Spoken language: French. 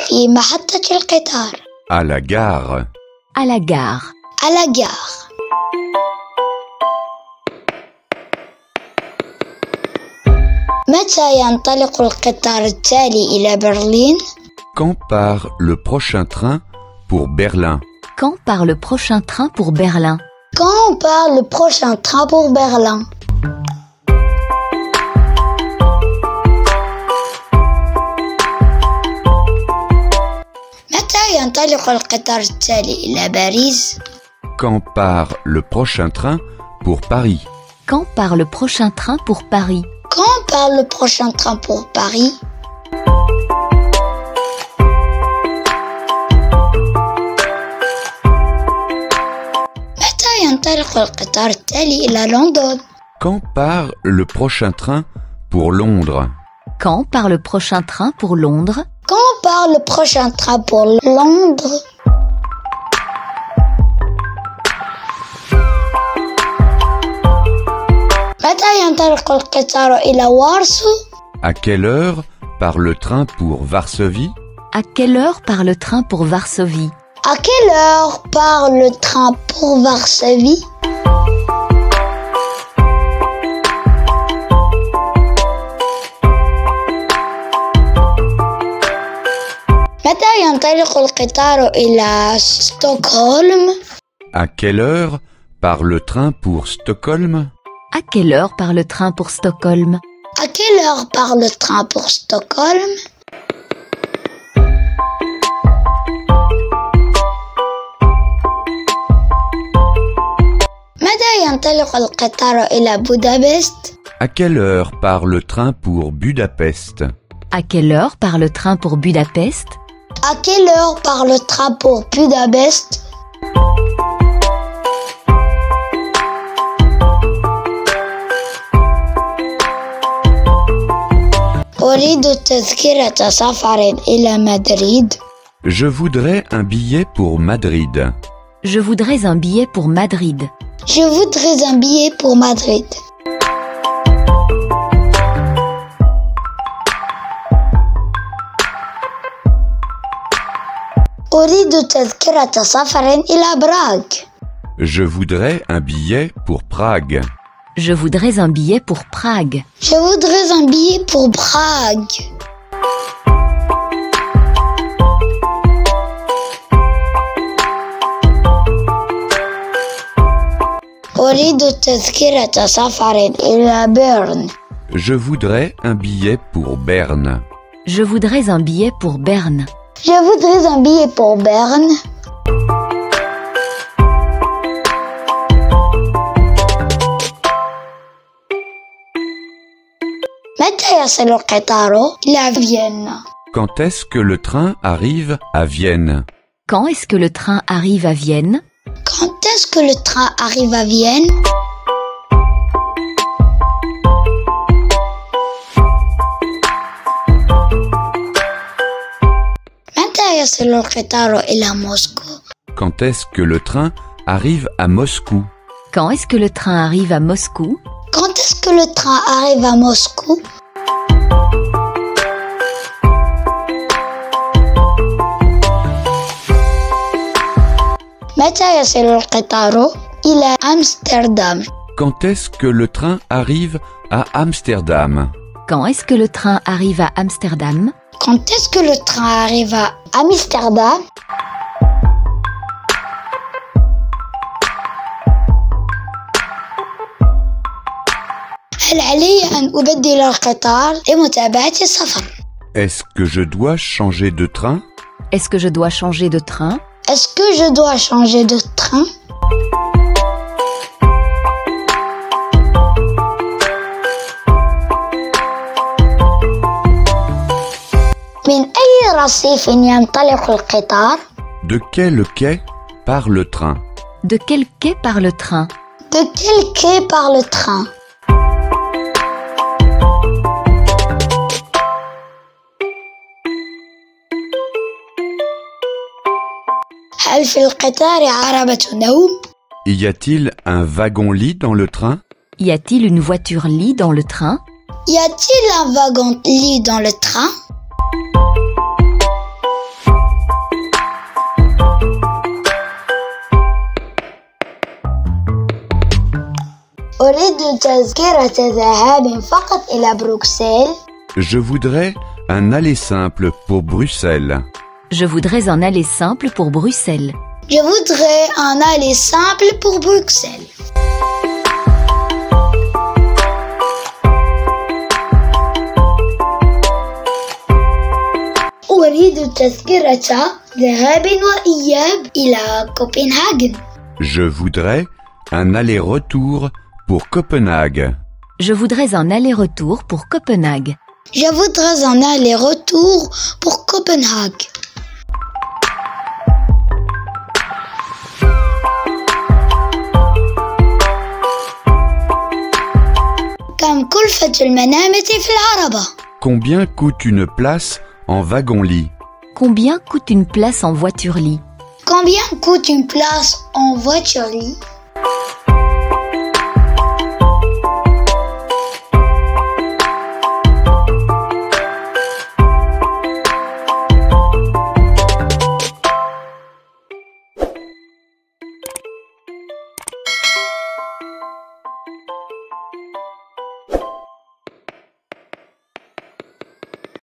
في محطة القطار. À la gare. À la gare. À la gare. متى ينطلق القطار التالي إلى برلين؟ Quand part le prochain train pour Berlin? Quand part le prochain train pour Berlin? Quand part le prochain train pour Berlin? متى ينطلق القطار التالي إلى باريس؟ Quand part le prochain train pour Paris? Quand part le prochain train pour Paris? Quand part le prochain train pour Paris? متى ينطلق القطار التالي إلى لندن؟ Quand part le prochain train pour Londres? Quand part le prochain train pour Londres? Quand part le prochain train pour Londres? متى ينطلق القطار إلى وارسو؟ À quelle heure part le train pour Varsovie? À quelle heure part le train pour Varsovie? À quelle heure part le train pour Varsovie? متى ينطلق القطار إلى ستوكهولم؟ À quelle heure part le train pour Stockholm? À quelle heure part le train pour Stockholm? À quelle heure part le train pour Stockholm? متى ينطلق القطار إلى بودابست؟ À quelle heure part le train pour Budapest? À quelle heure part le train pour Budapest? À quelle heure part le train pour Budapest? أريد تذكرة سفر إلى مدريد. Je voudrais un billet pour Madrid. Je voudrais un billet pour Madrid. Je voudrais un billet pour Madrid. أريد تذكرة سفر إلى براغ. Je voudrais un billet pour Prague. Je voudrais un billet pour Prague. Je voudrais un billet pour Prague. أريد تذكرة سفر إلى بيرن. Je voudrais un billet pour Berne. Je voudrais un billet pour Berne. Je voudrais un billet pour Berne. متى يصل القطار إلى فيينا؟ Quand est-ce que le train arrive à Vienne? Quand est-ce que le train arrive à Vienne? Quand est-ce que le train arrive à Vienne? متى يصل القطار إلى موسكو؟ Quand est-ce que le train arrive à Moscou? Quand est-ce que le train arrive à Moscou? Quand est-ce que le train arrive à Moscou? متى يصل القطار إلى أمستردام؟ Quand est-ce que le train arrive à Amsterdam? Quand est-ce que le train arrive à Amsterdam? Quand est-ce que le train arrive à Amsterdam? هل علي أن أبدل القطار لمتابعة السفر؟ Est-ce que je dois changer de train? Est-ce que je dois changer de train? Est-ce que je dois changer de train? من أي رصيف ينطلق القطار؟ De quel quai part le train? De quel quai part le train? De quel quai part le train? هل في القطار عربة نوم؟ Y a-t-il un wagon-lit dans le train? Y a-t-il une voiture-lit dans le train? Y a-t-il un wagon-lit dans le train? أريد تذكرة ذهاب فقط إلى بروكسل. Je voudrais un aller simple pour Bruxelles. Je voudrais un aller simple pour Bruxelles. Je voudrais un aller simple pour Bruxelles. أريد تذكرة ذهاب وإياب إلى كوبنهاجن. Je voudrais un aller-retour pour Copenhague. Je voudrais un aller-retour pour Copenhague. Je voudrais un aller-retour pour Copenhague. كم كلفة المنامة في العربة؟ Combien coûte une place en wagon-lit? Combien coûte une place en voiture-lit? Combien coûte une place en voiture-lit?